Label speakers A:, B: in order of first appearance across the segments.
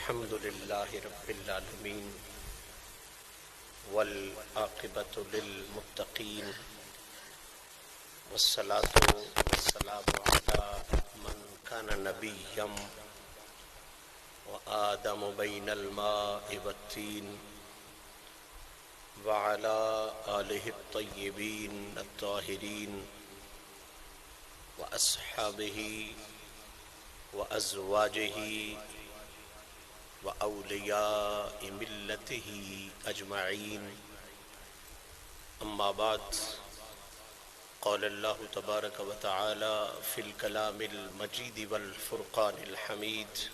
A: الحمد لله رب العالمين والعاقبة للمتقين والصلاة والسلام على من كان نبيا وآدم بين الماء والطين وعلى آله الطيبين الطاهرين وأصحابه وأزواجه وأولياء ملته أجمعين. أما بعد، قال الله تبارك وتعالى في الكلام المجيد والفرقان الحميد: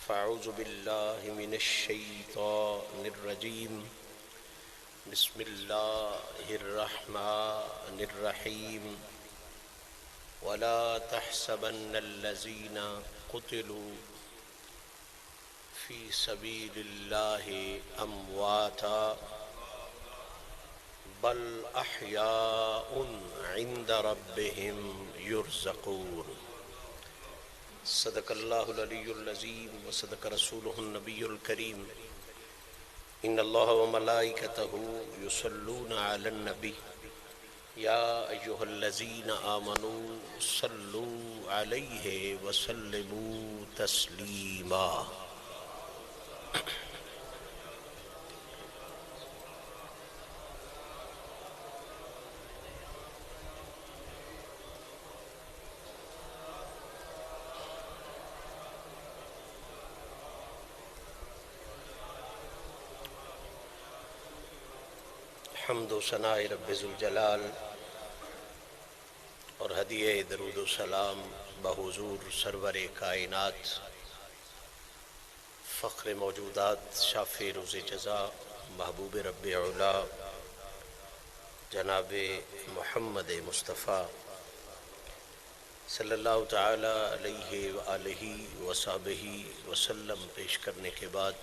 A: فأعوذ بالله من الشيطان الرجيم، بسم الله الرحمن الرحيم. ولا تحسبن الذين قتلوا في سبيل الله أمواتا بل أحياء عند ربهم يرزقون. صدق الله العلي العظيم وصدق رسوله النبي الكريم. إن الله وملائكته يصلون على النبي يا أيها الذين آمنوا صلوا عليه وسلموا تسليما. حمد و ثناء رب ذوالجلال اور ہدیہ درود و سلام بحضور سرور کائنات فخر موجودات شافع روز جزا محبوب رب علا جناب محمد مصطفیٰ صلی اللہ تعالی علیہ وآلہ وصحبہ وسلم پیش کرنے کے بعد،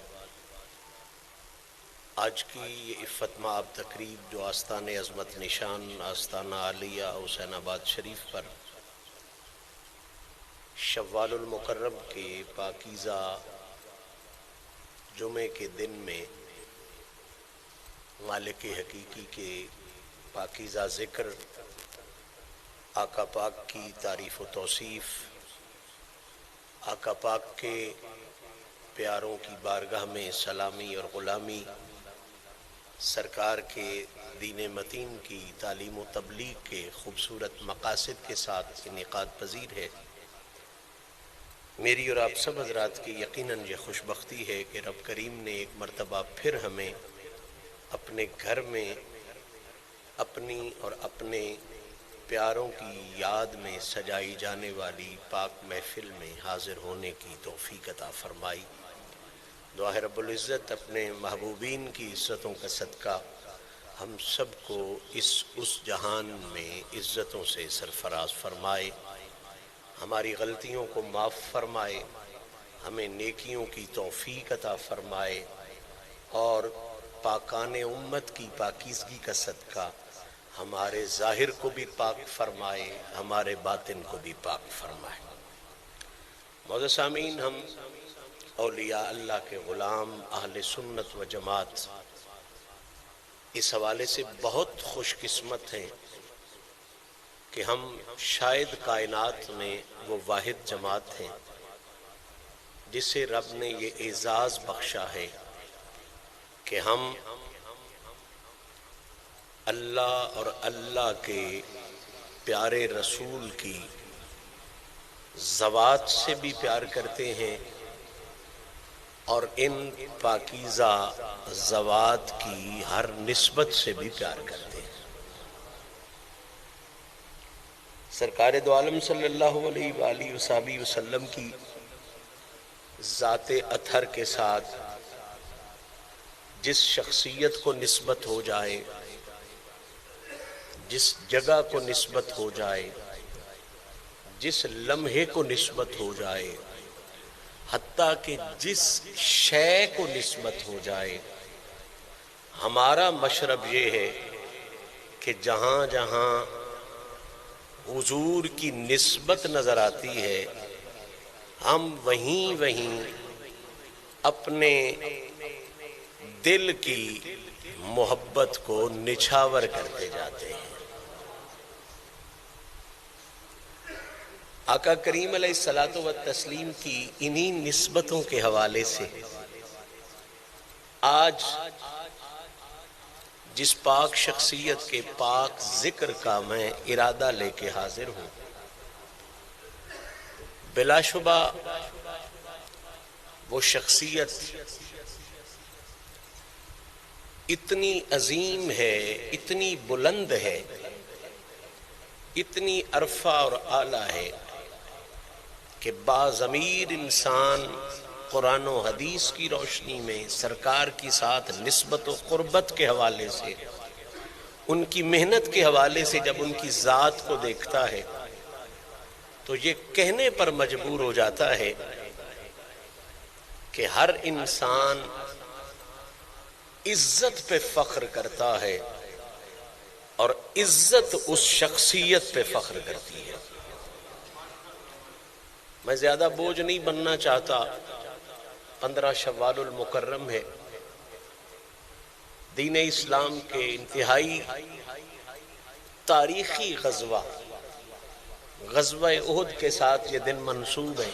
A: آج کی یہ عفت مآب تقریب جو آستان عظمت نشان آستانہ عالیہ حسین آباد شریف پر شوال المکرم کے پاکیزہ جمعے کے دن میں مالک حقیقی کے پاکیزہ ذکر، آقا پاک کی تعریف و توصیف، آقا پاک کے پیاروں کی بارگاہ میں سلامی اور غلامی، سرکار کے دین متین کی تعلیم و تبلیغ کے خوبصورت مقاصد کے ساتھ انعقاد پذیر ہے۔ میری اور آپ سب حضرات کی یقیناً یہ خوش بختی ہے کہ رب کریم نے ایک مرتبہ پھر ہمیں اپنے گھر میں اپنی اور اپنے پیاروں کی یاد میں سجائی جانے والی پاک محفل میں حاضر ہونے کی توفیق عطا فرمائی۔ دعا ہے رب العزت اپنے محبوبین کی عزتوں کا صدقہ ہم سب کو اس جہان میں عزتوں سے سرفراز فرمائے، ہماری غلطیوں کو معاف فرمائے، ہمیں نیکیوں کی توفیق عطا فرمائے، اور پاکان امت کی پاکیزگی کا صدقہ ہمارے ظاہر کو بھی پاک فرمائے، ہمارے باطن کو بھی پاک فرمائے۔ معزز سامعین، ہم اولیاء اللہ کے غلام اہل سنت و جماعت اس حوالے سے بہت خوش قسمت ہیں کہ ہم شاید کائنات میں وہ واحد جماعت ہیں جسے رب نے یہ اعزاز بخشا ہے کہ ہم اللہ اور اللہ کے پیارے رسول کی ذوات سے بھی پیار کرتے ہیں اور ان پاکیزہ ذوات کی ہر نسبت سے بھی پیار کرتے ہیں۔ سرکار دو عالم صلی اللہ علیہ وآلہ وصحبہ وسلم کی ذات اطہر کے ساتھ جس شخصیت کو نسبت ہو جائے، جس جگہ کو نسبت ہو جائے، جس لمحے کو نسبت ہو جائے، حتیٰ کہ جس شے کو نسبت ہو جائے، ہمارا مشرب یہ ہے کہ جہاں جہاں حضور کی نسبت نظر آتی ہے ہم وہیں اپنے دل کی محبت کو نچھاور کرتے جاتے ہیں۔ آقا کریم علیہ الصلوۃ والتسلیم کی انہی نسبتوں کے حوالے سے آج جس پاک شخصیت کے پاک ذکر کا میں ارادہ لے کے حاضر ہوں، بلا شبہ وہ شخصیت اتنی عظیم ہے، اتنی بلند ہے، اتنی عرفہ اور اعلیٰ ہے کہ باضمیر انسان قرآن و حدیث کی روشنی میں سرکار کی ساتھ نسبت و قربت کے حوالے سے، ان کی محنت کے حوالے سے جب ان کی ذات کو دیکھتا ہے تو یہ کہنے پر مجبور ہو جاتا ہے کہ ہر انسان عزت پہ فخر کرتا ہے اور عزت اس شخصیت پہ فخر کرتی ہے۔ میں زیادہ بوجھ نہیں بننا چاہتا، 15 شوال المکرم ہے، دین اسلام کے انتہائی تاریخی غزوہ احد کے ساتھ یہ دن منسوب ہے،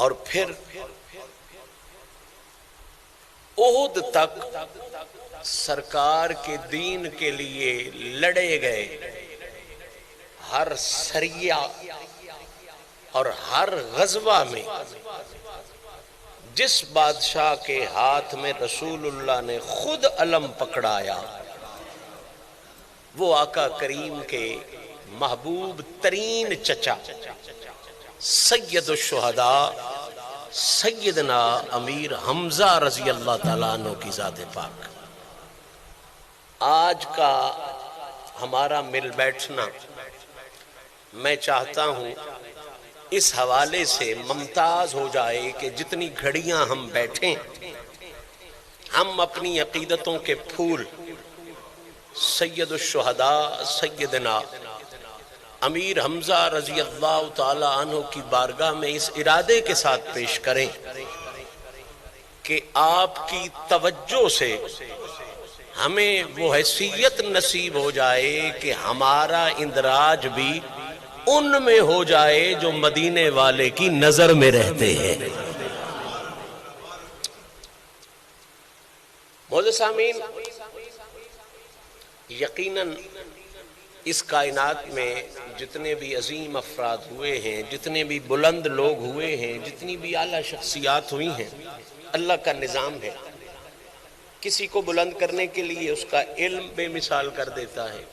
A: اور پھر احد تک سرکار کے دین کے لیے لڑے گئے ہر سریہ اور ہر غزوہ میں جس بادشاہ کے ہاتھ میں رسول اللہ نے خود علم پکڑایا، وہ آقا کریم کے محبوب ترین چچا سید الشہداء سیدنا امیر حمزہ رضی اللہ تعالیٰ عنہ کی ذات پاک۔ آج کا ہمارا مل بیٹھنا میں چاہتا ہوں اس حوالے سے ممتاز ہو جائے کہ جتنی گھڑیاں ہم بیٹھیں ہم اپنی عقیدتوں کے پھول سید الشہداء سیدنا امیر حمزہ رضی اللہ تعالی عنہ کی بارگاہ میں اس ارادے کے ساتھ پیش کریں کہ آپ کی توجہ سے ہمیں وہ حیثیت نصیب ہو جائے کہ ہمارا اندراج بھی ان میں ہو جائے جو مدینے والے کی نظر میں رہتے ہیں۔ معزز سامعین، یقیناً اس کائنات میں جتنے بھی عظیم افراد ہوئے ہیں، جتنے بھی بلند لوگ ہوئے ہیں، جتنی بھی اعلیٰ شخصیات ہوئی ہیں، اللہ کا نظام ہے۔ کسی کو بلند کرنے کے لیے اس کا علم بے مثال کر دیتا ہے،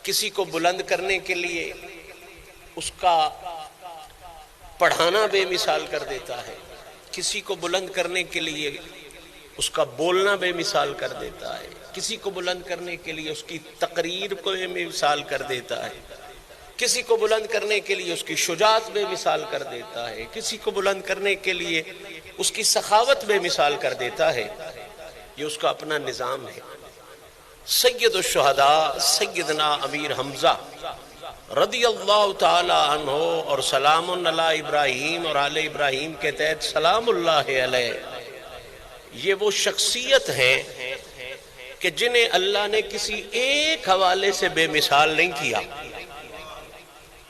A: کسی کو بلند کرنے کے لیے اس کا پڑھانا بے مثال کر دیتا ہے، کسی کو بلند کرنے کے لیے اس کا بولنا بے مثال کر دیتا ہے، کسی کو بلند کرنے کے لیے اس کی تقریر کو بے مثال کر دیتا ہے، کسی کو بلند کرنے کے لیے اس کی شجاعت بے مثال کر دیتا ہے، کسی کو بلند کرنے کے لیے اس کی سخاوت بے مثال کر دیتا ہے۔ یہ اس کا اپنا نظام ہے۔ سید الشہداء سیدنا امیر حمزہ رضی اللہ تعالی عنہ اور سلام علی ابراہیم اور آل ابراہیم کے تحت سلام اللہ علیہ، یہ وہ شخصیت ہیں کہ جنہیں اللہ نے کسی ایک حوالے سے بے مثال نہیں کیا۔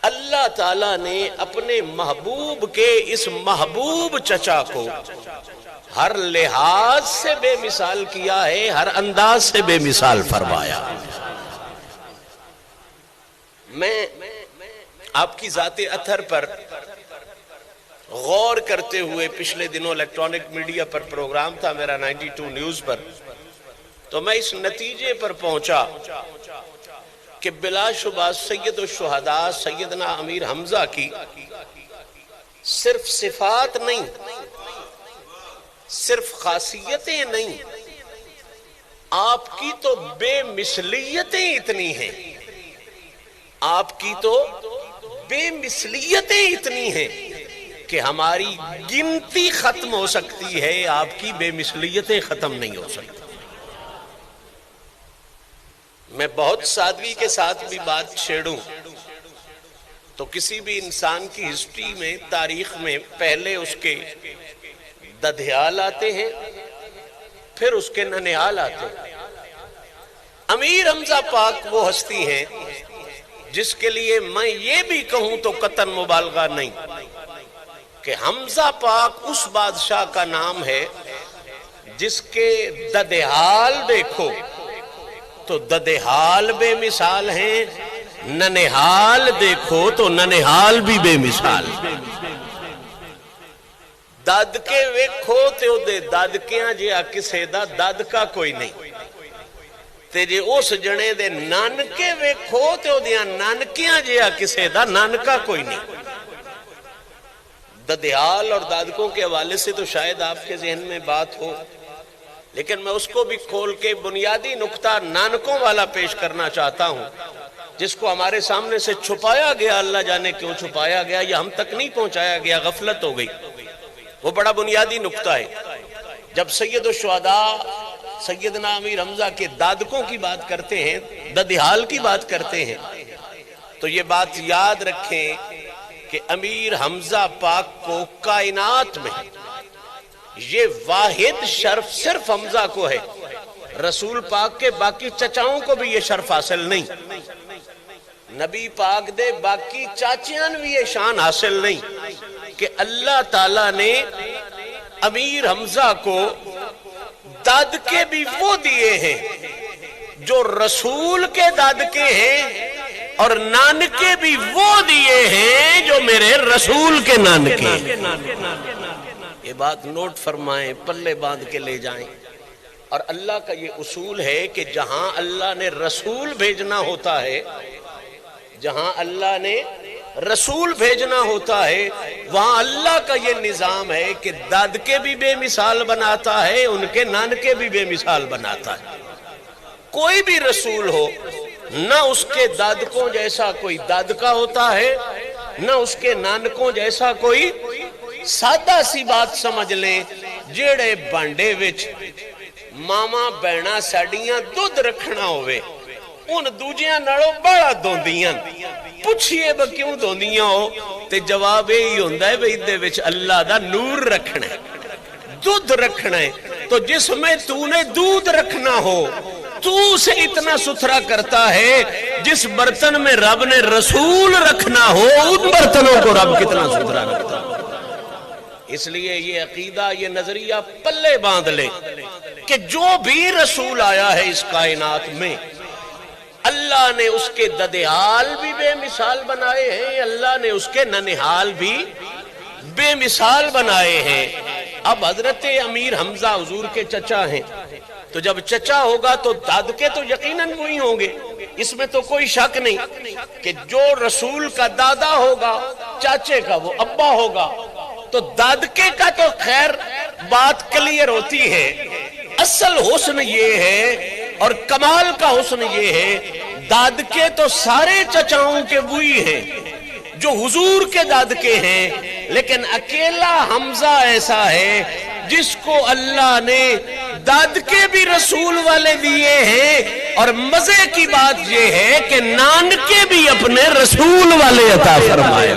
A: اللہ تعالیٰ نے اپنے محبوب کے اس محبوب چچا کو ہر لحاظ سے بے مثال کیا ہے، ہر انداز سے بے مثال فرمایا۔ میں آپ کی ذات اطہر پر غور کرتے ہوئے پچھلے دنوں الیکٹرانک میڈیا پر پروگرام تھا میرا 92 نیوز پر، تو میں اس نتیجے پر پہنچا کہ بلا شبہ سید الشہداء سیدنا امیر حمزہ کی صرف صفات نہیں، صرف خاصیتیں نہیں، آپ کی تو بے مثلیتیں اتنی ہیں، آپ کی تو بے مثلیتیں اتنی ہیں کہ ہماری گنتی ختم ہو سکتی ہے، آپ کی بے مثلیتیں ختم نہیں ہو سکتی۔ میں بہت سادگی کے ساتھ بھی بات چھیڑوں تو کسی بھی انسان کی ہسٹری میں، تاریخ میں، پہلے اس کے ددھیال آتے ہیں، پھر اس کے ننیال آتے ہیں۔ امیر حمزہ پاک وہ ہستی ہیں جس کے لیے میں یہ بھی کہوں تو قطعاً مبالغہ نہیں کہ حمزہ پاک اس بادشاہ کا نام ہے جس کے ددھیال دیکھو تو ددھیال بے مثال ہیں، ننہال دیکھو تو ننہال بھی بے مثال۔ دادکے ویکھو تے دے دادکیاں جیا کسے دا دادکا کوئی نہیں، تے جے اس جنے دے نانکے ویکھو تے دیاں نانکیاں جیا کسے دا نانکا کوئی نہیں۔ ددھیال اور دادکوں کے حوالے سے تو شاید آپ کے ذہن میں بات ہو، لیکن میں اس کو بھی کھول کے بنیادی نقطہ نانکوں والا پیش کرنا چاہتا ہوں، جس کو ہمارے سامنے سے چھپایا گیا، اللہ جانے کیوں چھپایا گیا، یا ہم تک نہیں پہنچایا گیا، غفلت ہو گئی۔ وہ بڑا بنیادی نقطہ ہے۔ جب سید الشہداء سیدنا امیر حمزہ کے دادکوں کی بات کرتے ہیں، ددھیال کی بات کرتے ہیں، تو یہ بات یاد رکھیں کہ امیر حمزہ پاک کو کائنات میں یہ واحد شرف صرف حمزہ کو ہے، رسول پاک کے باقی چچاؤں کو بھی یہ شرف حاصل نہیں، نبی پاک دے باقی چاچیاں بھی یہ شان حاصل نہیں کہ اللہ تعالیٰ نے امیر حمزہ کو دادکے بھی وہ دیے ہیں جو رسول کے دادکے ہیں، اور نانکے بھی وہ دیے ہیں جو میرے رسول کے نانکے ہیں۔ یہ بات نوٹ فرمائیں، پلے باندھ کے لے جائیں۔ اور اللہ کا یہ اصول ہے کہ جہاں اللہ نے رسول بھیجنا ہوتا ہے، جہاں اللہ نے رسول بھیجنا ہوتا ہے، وہاں اللہ کا یہ نظام ہے کہ دادکے بھی بے مثال بناتا ہے، ان کے نانکے بھی بے مثال بناتا ہے۔ کوئی بھی رسول ہو، نہ اس کے دادکوں جیسا کوئی دادکا ہوتا ہے، نہ اس کے نانکوں جیسا کوئی۔ سادہ سی بات سمجھ لیں، جیڑے بانڈے وچ ماما بہنا ساڈیاں دودھ رکھنا ہوئے، ان دوجیاں نالوں بڑا دوندیاں، پوچھئے با کیوں دوندیاں ہو، تے جواب یہی ہوندہ ہے بھئی دے وچ اللہ دا نور رکھنا ہے، دودھ رکھنا ہے۔ تو جس میں تو نے دودھ رکھنا ہو، تو اسے اتنا ستھرا کرتا ہے، جس برتن میں رب نے رسول رکھنا ہو، ان برتنوں کو رب کتنا ستھرا رکھتا ہے۔ اس لیے یہ عقیدہ، یہ نظریہ پلے باندھ لے کہ جو بھی رسول آیا ہے اس کائنات میں، اللہ نے اس کے ددھیال بھی بے مثال بنائے ہیں، اللہ نے اس کے ننہال بھی بے مثال بنائے ہیں۔ اب حضرت امیر حمزہ حضور کے چچا ہیں، تو جب چچا ہوگا تو دادکے تو یقیناً وہی ہوں گے، اس میں تو کوئی شک نہیں کہ جو رسول کا دادا ہوگا، چاچے کا وہ ابا ہوگا۔ تو دادکے کا تو خیر بات کلیئر ہوتی ہے، اصل حسن یہ ہے اور کمال کا حسن یہ ہے، دادکے تو سارے چچاؤں کے وہی ہیں جو حضور کے دادکے ہیں، لیکن اکیلا حمزہ ایسا ہے جس کو اللہ نے دادکے بھی رسول والے دیے ہیں، اور مزے کی بات یہ ہے کہ نانکے بھی اپنے رسول والے عطا فرمائے۔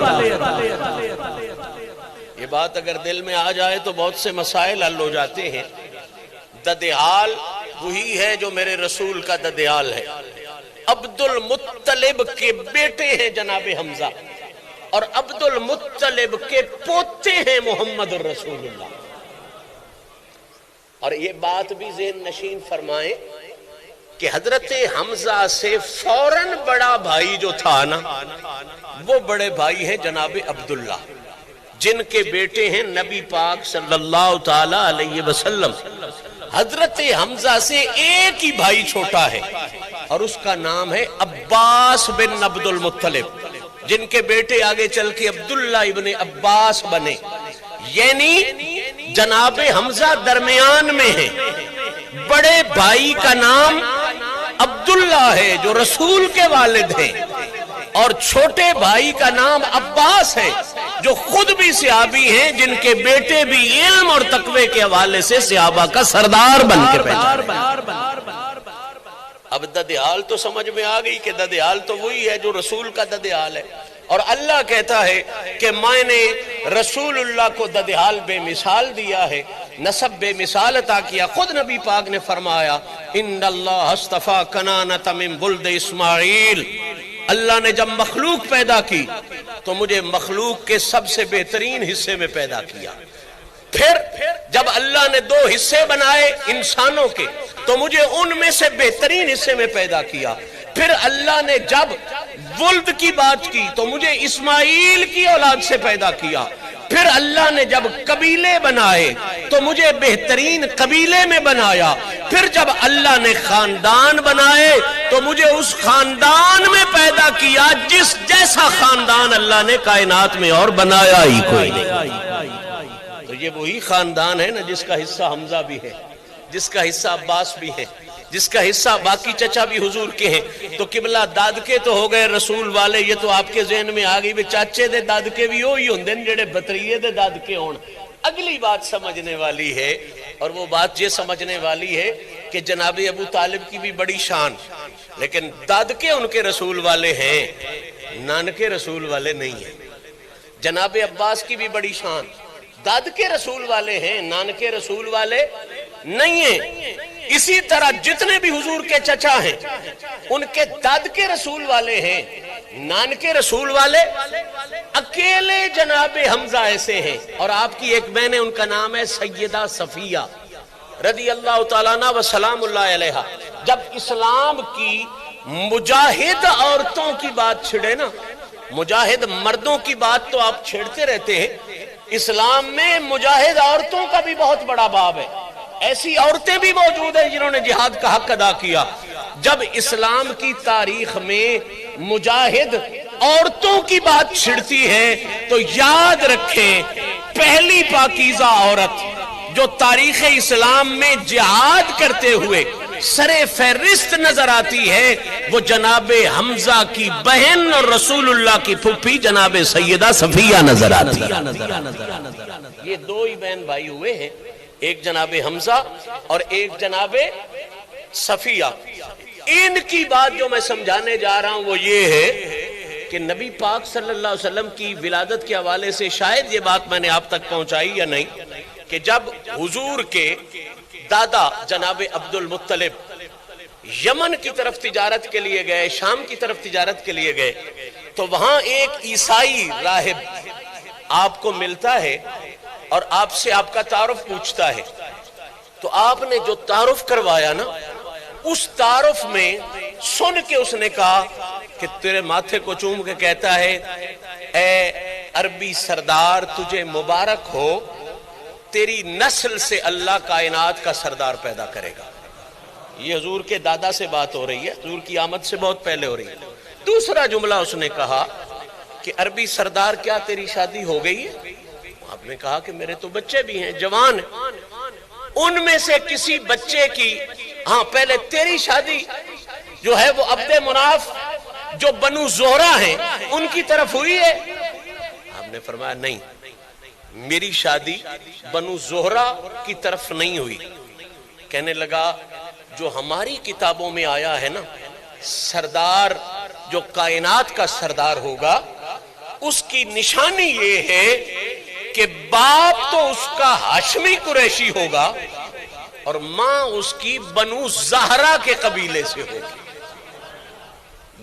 A: یہ بات اگر دل میں آ جائے تو بہت سے مسائل حل ہو جاتے ہیں۔ ددھیال وہی ہے جو میرے رسول کا ددھیال ہے۔ عبد المطلب کے بیٹے ہیں جناب حمزہ، اور عبد المطلب کے پوتے ہیں محمد الرسول اللہ۔ اور یہ بات بھی ذہن نشین فرمائیں کہ حضرت حمزہ سے فوراً بڑا بھائی جو تھا نا، وہ بڑے بھائی ہیں جناب عبداللہ، جن کے بیٹے ہیں نبی پاک صلی اللہ تعالی علیہ وسلم۔ حضرت حمزہ سے ایک ہی بھائی چھوٹا ہے، اور اس کا نام ہے عباس بن عبد المطلب، جن کے بیٹے آگے چل کے عبداللہ ابن عباس بنے۔ یعنی جناب حمزہ درمیان میں ہیں، بڑے بھائی کا نام عبداللہ ہے جو رسول کے والد ہیں، اور چھوٹے بھائی کا نام عباس ہے جو خود بھی صحابی ہیں، جن کے بیٹے بھی علم اور تقوی کے حوالے سے صحابہ کا سردار بن کے پہچانے۔ اب ددھیال تو سمجھ میں آ گئی کہ ددھیال تو وہی ہے جو رسول کا ددھیال ہے، اور اللہ کہتا ہے کہ میں نے رسول اللہ کو ددحال بے مثال دیا ہے، نسب بے مثال عطا کیا۔ خود نبی پاک نے فرمایا ان اللہ اصطفیٰ کنانۃ من ولد اسماعیل، اللہ نے جب مخلوق پیدا کی تو مجھے مخلوق کے سب سے بہترین حصے میں پیدا کیا۔ پھر جب اللہ نے دو حصے بنائے انسانوں کے تو مجھے ان میں سے بہترین حصے میں پیدا کیا۔ پھر اللہ نے جب ولد کی بات کی تو مجھے اسماعیل کی اولاد سے پیدا کیا۔ پھر اللہ نے جب قبیلے بنائے تو مجھے بہترین قبیلے میں بنایا۔ پھر جب اللہ نے خاندان بنائے تو مجھے اس خاندان میں پیدا کیا جس جیسا خاندان اللہ نے کائنات میں اور بنایا ہی کوئی نہیں۔ تو یہ وہی خاندان ہے نا جس کا حصہ حمزہ بھی ہے، جس کا حصہ عباس بھی ہے، جس کا حصہ باقی چچا بھی حضور کے ہیں۔ تو قبلہ دادکے تو ہو گئے رسول والے، یہ تو آپ کے ذہن میں آ گئی بھی چاچے دے دادکے بھی ہوئی ہوندے جڑے بتریے دے دادکے ہون۔ اگلی بات سمجھنے والی ہے، اور وہ بات یہ سمجھنے والی ہے کہ جناب ابو طالب کی بھی بڑی شان، لیکن دادکے ان کے رسول والے ہیں، نانکے رسول والے نہیں ہیں۔ جناب عباس کی بھی بڑی شان، دادکے رسول والے ہیں، نانکے رسول والے نہیں ہیں۔ اسی طرح جتنے بھی حضور کے چچا ہیں ان کے دادکے رسول والے ہیں، نانکے رسول والے اکیلے جناب حمزہ ایسے ہیں۔ اور آپ کی ایک بہن ہے، ان کا نام ہے سیدہ صفیہ رضی اللہ تعالیٰ عنہ و سلام اللہ علیہا۔ جب اسلام کی مجاہد عورتوں کی بات چھڑے نا، مجاہد مردوں کی بات تو آپ چھیڑتے رہتے ہیں، اسلام میں مجاہد عورتوں کا بھی بہت بڑا باب ہے۔ ایسی عورتیں بھی موجود ہیں جنہوں نے جہاد کا حق ادا کیا۔ جب اسلام کی تاریخ میں مجاہد عورتوں کی بات چھڑتی ہے تو یاد رکھیں پہلی پاکیزہ عورت جو تاریخ اسلام میں جہاد کرتے ہوئے سرے فہرست نظر آتی ہے وہ جناب حمزہ کی بہن اور رسول اللہ کی پھوپھی جناب سیدہ صفیہ نظر آتی ہے۔ یہ دو ہی بہن بھائی ہوئے ہیں، ایک جناب حمزہ اور ایک جناب صفیہ۔ ان کی بات جو میں سمجھانے جا رہا ہوں وہ یہ ہے کہ نبی پاک صلی اللہ علیہ وسلم کی ولادت کے حوالے سے شاید یہ بات میں نے آپ تک پہنچائی یا نہیں کہ جب حضور کے دادا جناب عبد المطلب یمن کی طرف تجارت کے لیے گئے، شام کی طرف تجارت کے لیے گئے، تو وہاں ایک عیسائی راہب آپ کو ملتا ہے اور آپ سے آپ کا تعارف پوچھتا ہے۔ تو آپ نے جو تعارف کروایا نا، اس تعارف میں سن کے اس نے کہا کہ تیرے ماتھے کو چوم کے کہتا ہے اے عربی سردار تجھے مبارک ہو، تیری نسل سے اللہ کائنات کا سردار پیدا کرے گا۔ یہ حضور کے دادا سے بات ہو رہی ہے، حضور کی آمد سے بہت پہلے ہو رہی ہے۔ دوسرا جملہ اس نے کہا کہ عربی سردار کیا تیری شادی ہو گئی ہے؟ آپ نے کہا کہ میرے تو بچے بھی ہیں، جوان ہیں، ان میں سے کسی بچے کی، ہاں پہلے تیری شادی جو ہے وہ عبد مناف جو بنو زہرہ ہیں ان کی طرف ہوئی ہے؟ آپ نے فرمایا نہیں، میری شادی بنو زہرہ کی طرف نہیں ہوئی۔ کہنے لگا جو ہماری کتابوں میں آیا ہے نا، سردار جو کائنات کا سردار ہوگا اس کی نشانی یہ ہے کہ باپ تو اس کا ہاشمی قریشی ہوگا اور ماں اس کی بنو زہرہ کے قبیلے سے ہوگی۔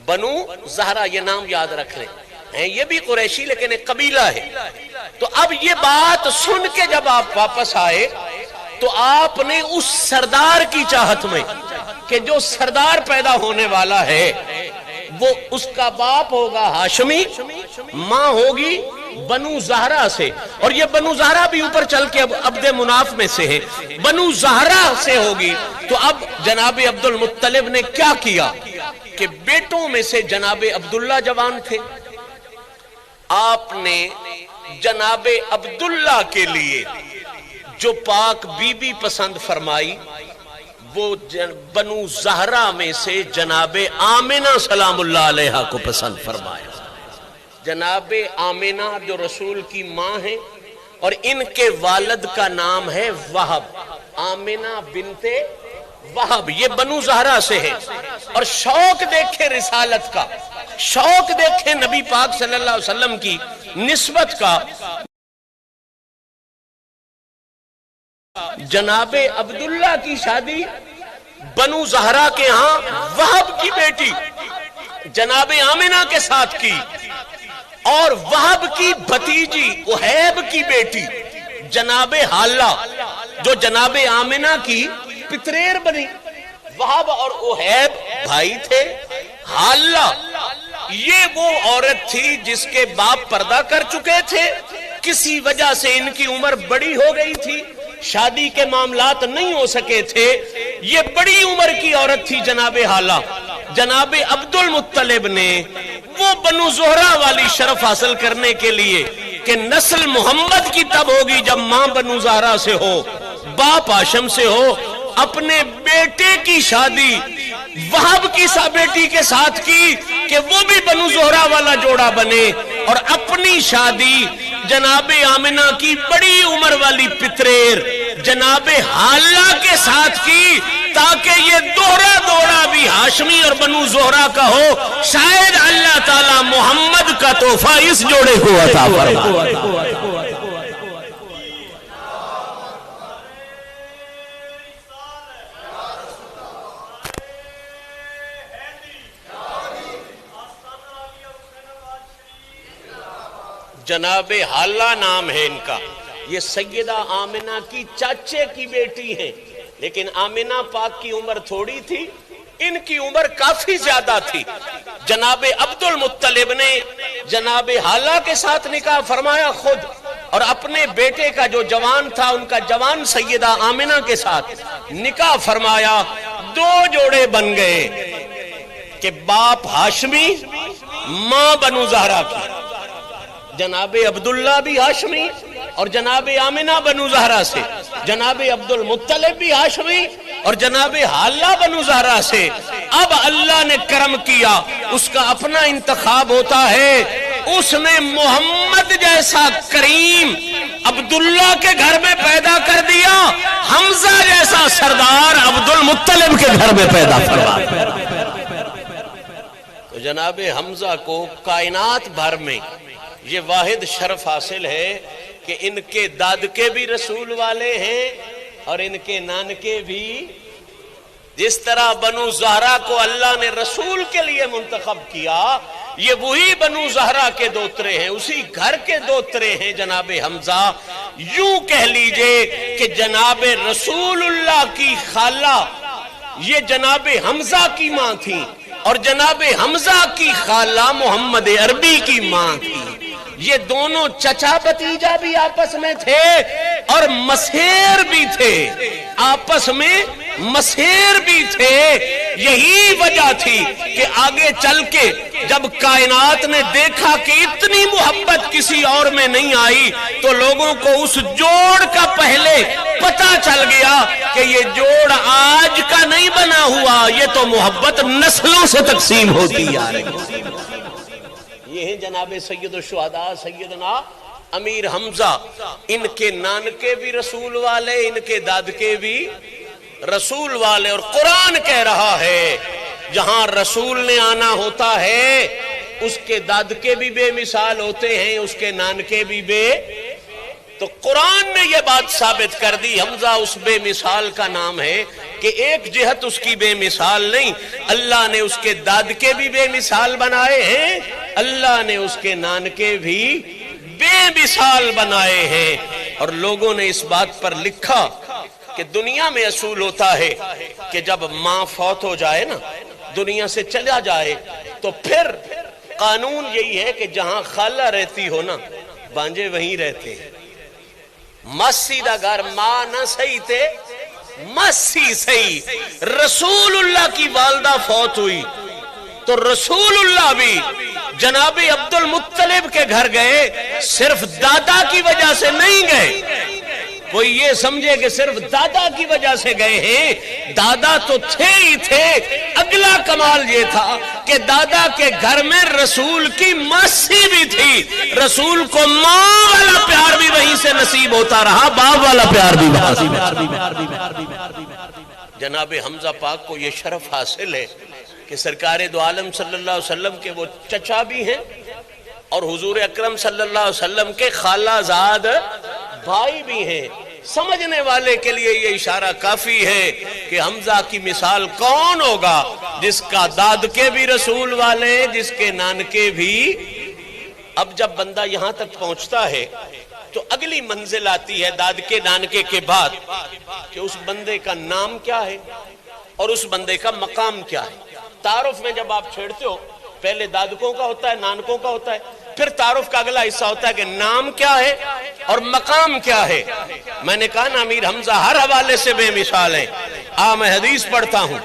A: بنو زہرہ یہ نام یاد رکھ لیں، یہ بھی قریشی لیکن ایک قبیلہ ہے۔ تو اب یہ بات سن کے جب آپ واپس آئے تو آپ نے اس سردار کی چاہت میں کہ جو سردار پیدا ہونے والا ہے وہ اس کا باپ ہوگا ہاشمی، ماں ہوگی بنو زہرہ سے، اور یہ بنو زہرہ بھی اوپر چل کے اب عبد مناف میں سے ہے، بنو زہرہ سے ہوگی۔ تو اب جناب عبد المطلب نے کیا کیا کہ بیٹوں میں سے جناب عبداللہ جوان تھے، آپ نے جناب عبداللہ کے لیے جو پاک بی بی پسند فرمائی وہ بنو زہرہ میں سے جناب آمنہ سلام اللہ علیہا کو پسند فرمایا۔ جناب آمنہ جو رسول کی ماں ہیں اور ان کے والد کا نام ہے وہب، آمنہ بنت وہب، یہ بنو زہرہ سے ہے۔ اور شوق دیکھے رسالت کا، شوق دیکھے نبی پاک صلی اللہ علیہ وسلم کی نسبت کا۔ جناب عبداللہ کی شادی بنو زہرا کے ہاں وہب کی بیٹی جناب آمنہ کے ساتھ کی، اور وہب کی بھتیجی وہیب کی بیٹی جناب حالہ جو جناب آمنہ کی پتریر بنی۔ وہب اور وہیب بھائی تھے۔ حالہ یہ وہ عورت تھی جس کے باپ پردہ کر چکے تھے، کسی وجہ سے ان کی عمر بڑی ہو گئی تھی، شادی کے معاملات نہیں ہو سکے تھے۔ یہ بڑی عمر کی عورت تھی جناب حالہ۔ جناب عبد المطلب نے وہ بنو زہرہ والی شرف حاصل کرنے کے لیے کہ نسل محمد کی تب ہوگی جب ماں بنو زہرہ سے ہو، باپ ہاشم سے ہو، اپنے بیٹے کی شادی وہب کی بیٹی کے ساتھ کی کہ وہ بھی بنو زہرہ والا جوڑا بنے، اور اپنی شادی جناب آمنہ کی بڑی عمر والی پتریر جناب حالہ کے ساتھ کی، تاکہ یہ دوڑا بھی ہاشمی اور بنو زہرہ کا ہو۔ شاید اللہ تعالی محمد کا تحفہ اس جوڑے کو عطا فرمائے۔ جناب حالہ نام ہے ان کا، یہ سیدہ آمنہ کی چاچے کی بیٹی ہیں، لیکن آمنہ پاک کی عمر تھوڑی تھی، ان کی عمر کافی زیادہ تھی۔ جناب عبد المطلب نے جناب حالہ کے ساتھ نکاح فرمایا خود، اور اپنے بیٹے کا جو جوان تھا ان کا جوان سیدہ آمنہ کے ساتھ نکاح فرمایا۔ دو جوڑے بن گئے کہ باپ ہاشمی ماں بنو زہرہ کی، جناب عبداللہ بھی ہاشمی اور جناب آمنہ بنو زہرہ سے، جناب عبد المطلب بھی ہاشمی اور جناب حالہ بنو زہرہ سے۔ اب اللہ نے کرم کیا، اس کا اپنا انتخاب ہوتا ہے، اس نے محمد جیسا کریم عبداللہ کے گھر میں پیدا کر دیا، حمزہ جیسا سردار عبد المطلب کے گھر میں پیدا فرمایا۔ تو جناب حمزہ کو کائنات بھر میں یہ واحد شرف حاصل ہے کہ ان کے دادکے بھی رسول والے ہیں اور ان کے نانکے بھی۔ جس طرح بنو زہرہ کو اللہ نے رسول کے لیے منتخب کیا، یہ وہی بنو زہرہ کے دوترے ہیں، اسی گھر کے دوترے ہیں جناب حمزہ۔ یوں کہہ لیجئے کہ جناب رسول اللہ کی خالہ یہ جناب حمزہ کی ماں تھی، اور جناب حمزہ کی خالہ محمد عربی کی ماں تھی۔ یہ دونوں چچا بھتیجا بھی آپس میں تھے اور مسیر بھی تھے، آپس میں مسیر بھی تھے۔ یہی وجہ تھی کہ آگے چل کے جب کائنات نے دیکھا کہ اتنی محبت کسی اور میں نہیں آئی، تو لوگوں کو اس جوڑ کا پہلے پتہ چل گیا کہ یہ جوڑ آج کا نہیں بنا ہوا، یہ تو محبت نسلوں سے تقسیم ہوتی آ رہی ہے۔ یہ ہیں جناب سید الشہداء سیدنا امیر حمزہ، ان کے نانکے بھی رسول والے، ان کے دادکے بھی رسول والے، اور قرآن کہہ رہا ہے جہاں رسول نے آنا ہوتا ہے اس کے دادکے بھی بے مثال ہوتے ہیں، اس کے نانکے بھی بے۔ تو قرآن نے یہ بات ثابت کر دی، حمزہ اس بے مثال کا نام ہے کہ ایک جہت اس کی بے مثال نہیں، اللہ نے اس کے دادکے بھی بے مثال بنائے ہیں، اللہ نے اس کے نانکے بھی بے مثال بنائے ہیں۔ اور لوگوں نے اس بات پر لکھا کہ دنیا میں اصول ہوتا ہے کہ جب ماں فوت ہو جائے نا، دنیا سے چلا جائے، تو پھر قانون یہی ہے کہ جہاں خالہ رہتی ہو نا، بانجے وہیں رہتے ہیں۔ ماسی دا گھر ماں نہ صحیح تھے، ماسی صحیح۔ رسول اللہ کی والدہ فوت ہوئی تو رسول اللہ بھی جناب عبد المطلب کے گھر گئے، صرف دادا کی وجہ سے نہیں گئے۔ کوئی یہ سمجھے کہ صرف دادا کی وجہ سے گئے ہیں، دادا تو تھے ہی تھے۔ اگلا کمال یہ تھا کہ دادا کے گھر میں رسول کی ماسی بھی تھی، رسول کو ماں والا پیار بھی وہیں سے نصیب ہوتا رہا، باپ والا پیار بھی وہاں سے۔ جناب حمزہ پاک کو یہ شرف حاصل ہے کہ سرکار دو عالم صلی اللہ علیہ وسلم کے وہ چچا بھی ہیں اور حضور اکرم صلی اللہ علیہ وسلم کے خالہ زاد بھائی بھی ہیں۔ سمجھنے والے کے لیے یہ اشارہ کافی ہے کہ حمزہ کی مثال کون ہوگا جس کا دادکے بھی رسول والے، جس کے نانکے بھی۔ اب جب بندہ یہاں تک پہنچتا ہے تو اگلی منزل آتی ہے دادکے نانکے کے بعد کہ اس بندے کا نام کیا ہے اور اس بندے کا مقام کیا ہے۔ تعارف میں جب آپ چھیڑتے ہو پہلے دادکوں کا ہوتا ہے، نانکوں کا ہوتا ہے، پھر تعارف کا اگلا حصہ ہوتا ہے کہ نام کیا ہے اور مقام کیا ہے۔ میں نے کہا نا امیر حمزہ ہر حوالے سے بے مثال ہیں۔ میں حدیث پڑھتا ہوں،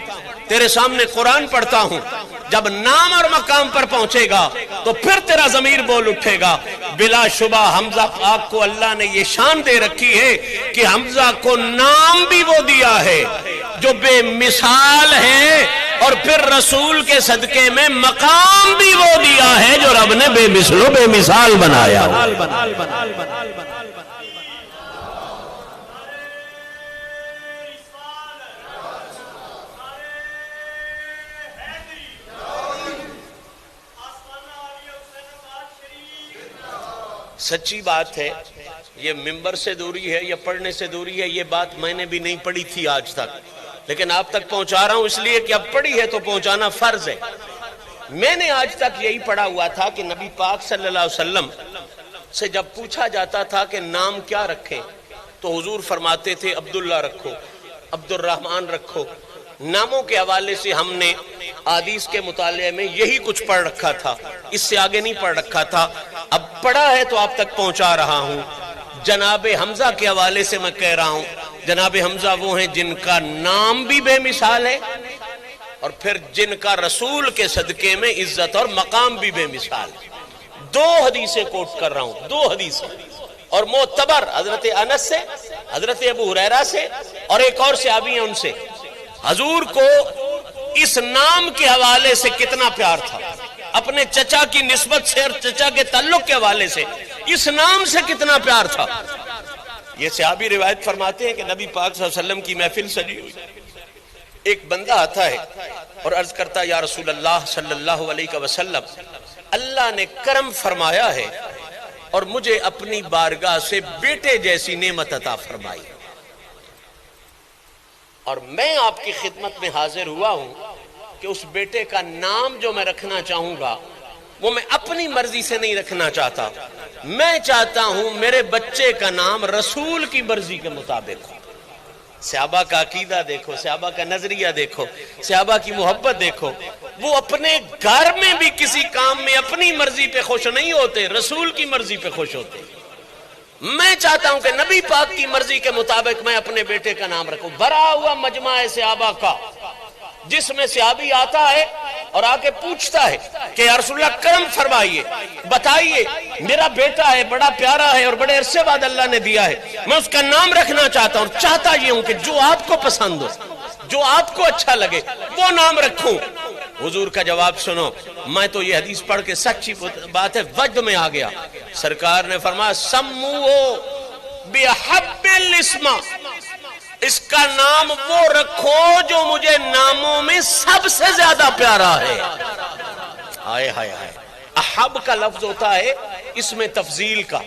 A: تیرے سامنے قرآن پڑھتا ہوں، جب نام اور مقام پر پہنچے گا تو پھر تیرا ضمیر بول اٹھے گا۔ بلا شبہ حمزہ پاک کو اللہ نے یہ شان دے رکھی ہے کہ حمزہ کو نام بھی وہ دیا ہے جو بے مثال ہے، اور پھر رسول کے صدقے میں مقام بھی وہ دیا ہے جو رب نے بے مثل و بے مثال بنایا۔ سچی بات ہے، یہ ممبر سے دوری ہے یا پڑھنے سے دوری ہے، یہ بات میں نے بھی نہیں پڑھی تھی آج تک، لیکن آپ تک پہنچا رہا ہوں اس لیے کہ اب پڑھی ہے تو پہنچانا فرض ہے۔ میں نے آج تک یہی پڑھا ہوا تھا کہ نبی پاک صلی اللہ علیہ وسلم سے جب پوچھا جاتا تھا کہ نام کیا رکھیں تو حضور فرماتے تھے عبداللہ رکھو، عبد الرحمن رکھو۔ ناموں کے حوالے سے ہم نے حدیث کے مطالعے میں یہی کچھ پڑھ رکھا تھا، اس سے آگے نہیں پڑھ رکھا تھا، اب پڑھا ہے تو آپ تک پہنچا رہا ہوں۔ جناب حمزہ کے حوالے سے میں کہہ رہا ہوں، جناب حمزہ وہ ہیں جن کا نام بھی بے مثال ہے اور پھر جن کا رسول کے صدقے میں عزت اور مقام بھی بے مثال ہے۔ دو حدیثیں کوٹ کر رہا ہوں، دو حدیثیں، اور معتبر، حضرت انس سے، حضرت ابو ہریرہ سے، اور ایک اور صحابی ہیں ان سے۔ حضور کو اس نام کے حوالے سے کتنا پیار تھا، اپنے چچا کی نسبت سے اور چچا کے تعلق کے حوالے سے اس نام سے کتنا پیار تھا۔ یہ صحابی روایت فرماتے ہیں کہ نبی پاک صلی اللہ علیہ وسلم کی محفل سجی ہوئی، ایک بندہ آتا ہے اور عرض کرتا یا رسول اللہ صلی اللہ علیہ وسلم، اللہ نے کرم فرمایا ہے اور مجھے اپنی بارگاہ سے بیٹے جیسی نعمت عطا فرمائی، اور میں آپ کی خدمت میں حاضر ہوا ہوں کہ اس بیٹے کا نام جو میں رکھنا چاہوں گا وہ میں اپنی مرضی سے نہیں رکھنا چاہتا، میں چاہتا ہوں میرے بچے کا نام رسول کی مرضی کے مطابق ہو۔ صحابہ کا عقیدہ دیکھو، صحابہ کا نظریہ دیکھو، صحابہ کی محبت دیکھو، وہ اپنے گھر میں بھی کسی کام میں اپنی مرضی پہ خوش نہیں ہوتے، رسول کی مرضی پہ خوش ہوتے۔ میں چاہتا ہوں کہ نبی پاک کی مرضی کے مطابق میں اپنے بیٹے کا نام رکھوں۔ بھرا ہوا مجمع صحابہ کا، جس میں صحابی آتا ہے اور آ کے پوچھتا ہے کہ یا رسول اللہ کرم فرمائیے، بتائیے میرا بیٹا ہے، بڑا پیارا ہے اور بڑے عرصے بعد اللہ نے دیا ہے، میں اس کا نام رکھنا چاہتا ہوں، چاہتا یہ ہوں کہ جو آپ کو پسند ہو، جو آپ کو اچھا لگے وہ نام رکھوں۔ حضور کا جواب سنو، میں تو یہ حدیث پڑھ کے سچی بات ہے وجد میں آ گیا۔ سرکار نے فرمایا سموہو بِحَبِّ الاسم، اس کا نام وہ رکھو جو مجھے ناموں میں سب سے زیادہ پیارا ہے۔ ہائے ہائے ہائے، احب کا لفظ ہوتا ہے اس میں تفضیل کا،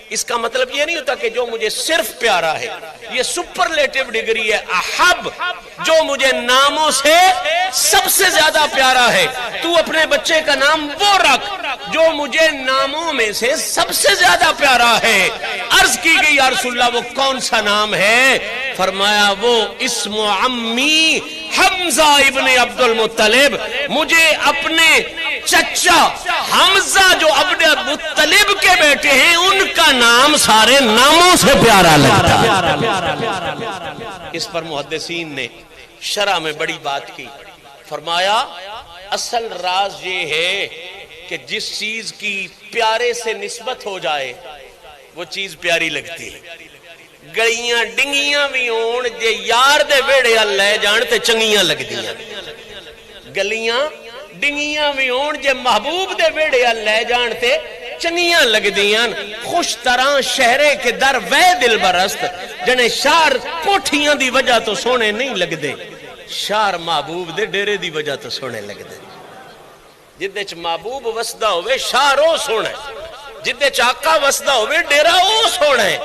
A: اس کا مطلب یہ نہیں ہوتا کہ جو مجھے صرف پیارا ہے، یہ سپرلیٹو ڈگری ہے۔ احب جو مجھے ناموں سے سب سے زیادہ پیارا ہے، تو اپنے بچے کا نام وہ رکھ جو مجھے ناموں میں سے سب سے زیادہ پیارا ہے۔ عرض کی گئی یا رسول اللہ وہ کون سا نام ہے؟ فرمایا وہ اسم عمی حمزہ ابن عبد المطلب، مجھے اپنے چچا حمزہ جو عبد المطلب کے بیٹے ہیں ان کا نام سارے ناموں سے پیارا لگتا ہے۔ اس پر محدثین نے شرح میں بڑی بات کی، فرمایا اصل راز یہ ہے کہ جس چیز کی پیارے سے نسبت ہو جائے وہ چیز پیاری لگتی ہے۔ گلیاں ڈنگیاں بھی ہون جے یار دے ویڑے لے جان تے چنگیاں لگ دیاں، گلیاں ڈنگیاں بھی ہون جے محبوب دے ویڑے لے جان تے چنگیاں لگ دیاں۔ خوش طرح شہرے کے در وے دل برست، جنے شار کوٹھیاں دی وجہ تو سونے نہیں لگ دے، شار محبوب دے ڈیرے دی وجہ تو سونے لگ دے۔ جدے چ محبوب وسدا ہوئے شار او سونا ہے، جدے چ آقا وسدا ہوئے ڈیرا او سونا ہے۔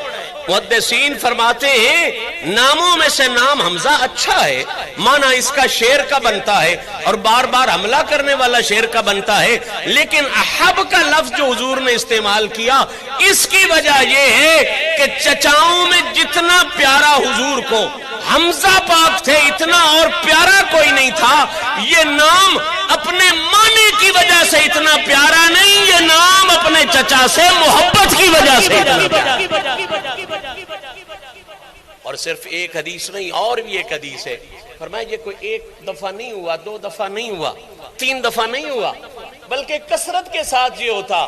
A: محدثین فرماتے ہیں ناموں میں سے نام حمزہ اچھا ہے، معنی اس کا شیر کا بنتا ہے اور بار بار حملہ کرنے والا شیر کا بنتا ہے، لیکن احب کا لفظ جو حضور نے استعمال کیا اس کی وجہ یہ ہے کہ چچاؤں میں جتنا پیارا حضور کو حمزہ پاک تھے اتنا اور پیارا کوئی نہیں تھا۔ یہ نام اپنے معنی کی وجہ سے اتنا پیارا نہیں، یہ نام اپنے چچا سے محبت کی وجہ سے اتنا پیارا۔ اور صرف ایک حدیث نہیں، اور بھی ایک حدیث ہے، فرمایا یہ کوئی ایک دفعہ نہیں ہوا، 2 دفعہ نہیں ہوا، 3 دفعہ نہیں ہوا، بلکہ کثرت کے ساتھ یہ ہوتا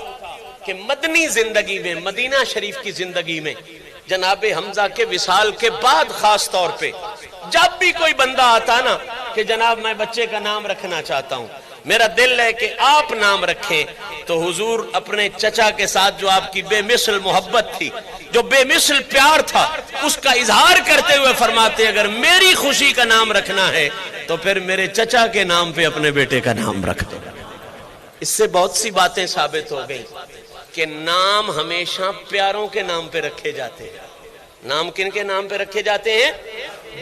A: کہ مدنی زندگی میں، مدینہ شریف کی زندگی میں جناب حمزہ کے وصال کے بعد خاص طور پہ جب بھی کوئی بندہ آتا نا کہ جناب میں بچے کا نام رکھنا چاہتا ہوں، میرا دل ہے کہ آپ نام رکھیں، تو حضور اپنے چچا کے ساتھ جو آپ کی بے مثل محبت تھی، جو بے مثل پیار تھا، اس کا اظہار کرتے ہوئے فرماتے اگر میری خوشی کا نام رکھنا ہے تو پھر میرے چچا کے نام پہ اپنے بیٹے کا نام رکھ دو۔ اس سے بہت سی باتیں ثابت ہو گئی کہ نام ہمیشہ پیاروں کے نام پہ رکھے جاتے ہیں۔ نام کن کے نام پہ رکھے جاتے ہیں؟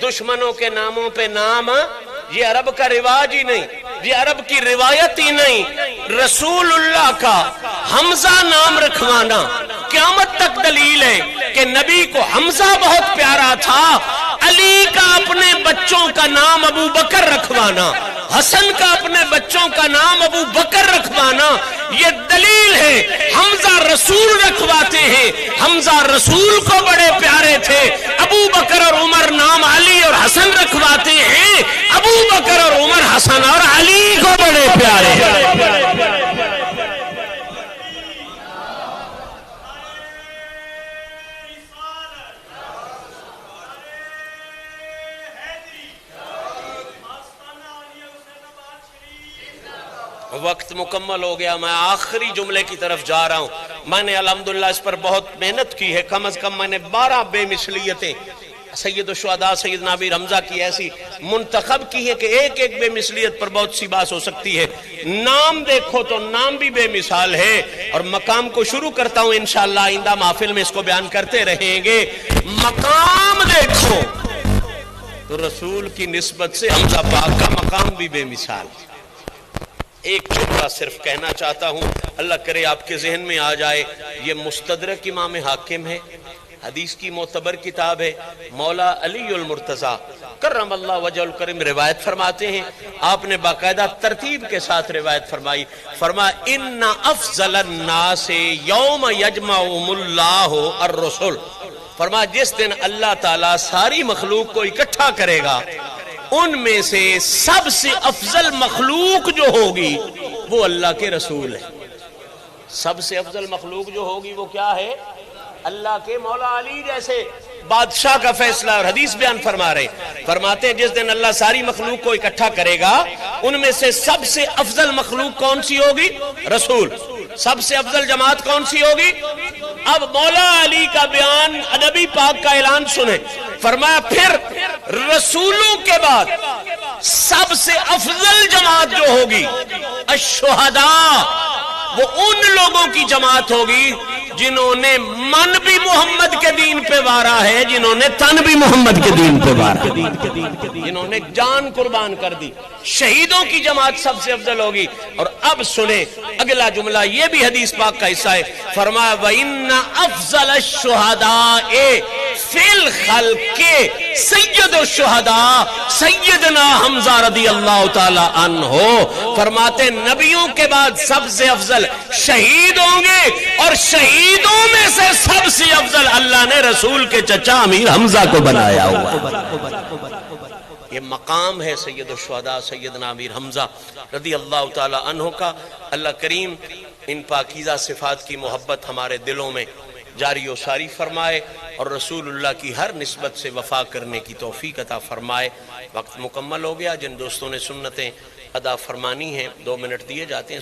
A: دشمنوں کے ناموں پہ نام، یہ عرب کا رواج ہی نہیں، یہ عرب کی روایت ہی نہیں، رسول اللہ کا حمزہ نام رکھوانا قیامت تک دلیل ہے کہ نبی کو حمزہ بہت پیارا تھا۔ علی کا اپنے بچوں کا نام ابو بکر رکھوانا، حسن کا اپنے بچوں کا نام ابو بکر رکھوانا، یہ دلیل ہے حمزہ رسول رکھواتے ہیں، حمزہ رسول کو بڑے پیارے تھے۔ ابو بکر اور عمر نام علی اور حسن رکھواتے ہیں، ابو بکر اور عمر حسن اور علی کو بڑے پیارے ہیں۔ وقت مکمل ہو گیا، میں آخری جملے کی طرف جا رہا ہوں۔ میں نے الحمدللہ اس پر بہت محنت کی ہے، کم از کم میں نے 12 بے مثلیتیں سید الشہداء سیدنا امیر حمزہ کی ایسی منتخب کی ہے کہ ایک ایک بے مثلیت پر بہت سی بات ہو سکتی ہے۔ نام دیکھو تو نام بھی بے مثال ہے، اور مقام کو شروع کرتا ہوں انشاءاللہ، آئندہ محفل میں اس کو بیان کرتے رہیں گے۔ مقام دیکھو تو رسول کی نسبت سے حمزہ پاک کا مقام بھی بے مثال ہے۔ ایک جملہ صرف کہنا چاہتا ہوں، اللہ کرے آپ کے ذہن میں آ جائے۔ یہ مستدرک امام حاکم ہے، حدیث کی معتبر کتاب ہے، مولا علی المرتضیٰ کرم اللہ وجہ الکریم روایت فرماتے ہیں، آپ نے باقاعدہ ترتیب کے ساتھ روایت فرمائی، فرمایا ان افضل الناس یوم یجمعهم اللہ الرسل، فرمایا جس دن اللہ تعالیٰ ساری مخلوق کو اکٹھا کرے گا، ان میں سے سب سے افضل مخلوق جو ہوگی وہ اللہ کے رسول ہے۔ سب سے افضل مخلوق جو ہوگی وہ کیا ہے؟ اللہ کے مولا علی جیسے بادشاہ کا فیصلہ، اور حدیث بیان فرما رہے ہیں، فرماتے ہیں جس دن اللہ ساری مخلوق کو اکٹھا کرے گا ان میں سے سب سے افضل مخلوق کون سی ہوگی؟ رسول۔ سب سے افضل جماعت کون سی ہوگی؟ اب مولا علی کا بیان، نبی پاک کا اعلان سنیں، فرمایا پھر رسولوں کے بعد سب سے افضل جماعت جو ہوگی الشہداء، وہ ان لوگوں کی جماعت ہوگی جنہوں نے من بھی محمد کے دین پہ وارا ہے، جنہوں نے تن بھی محمد کے دین پہ وارا، جنہوں نے جان قربان کر دی۔ شہیدوں کی جماعت سب سے افضل ہوگی۔ اور اب سنیں اگلا جملہ، یہ بھی حدیث پاک کا حصہ ہے، فرمایا وَإِنَّ أَفْضَلَ الشُّهَدَاءِ فِي الْخَلْقِ سید الشہداء سیدنا حمزہ رضی اللہ تعالی عنہ، فرماتے نبیوں کے بعد سب سے افضل شہید ہوں گے، اور شہیدوں میں سے سب سے افضل اللہ نے رسول کے چچا امیر حمزہ کو بنایا ہوا۔ یہ مقام ہے سید الشہداء سیدنا امیر حمزہ رضی اللہ تعالی عنہ کا۔ اللہ کریم ان پاکیزہ صفات کی محبت ہمارے دلوں میں جاری و ساری فرمائے، اور رسول اللہ کی ہر نسبت سے وفا کرنے کی توفیق عطا فرمائے۔ وقت مکمل ہو گیا، جن دوستوں نے سنتیں ادا فرمانی ہیں 2 منٹ دیے جاتے ہیں۔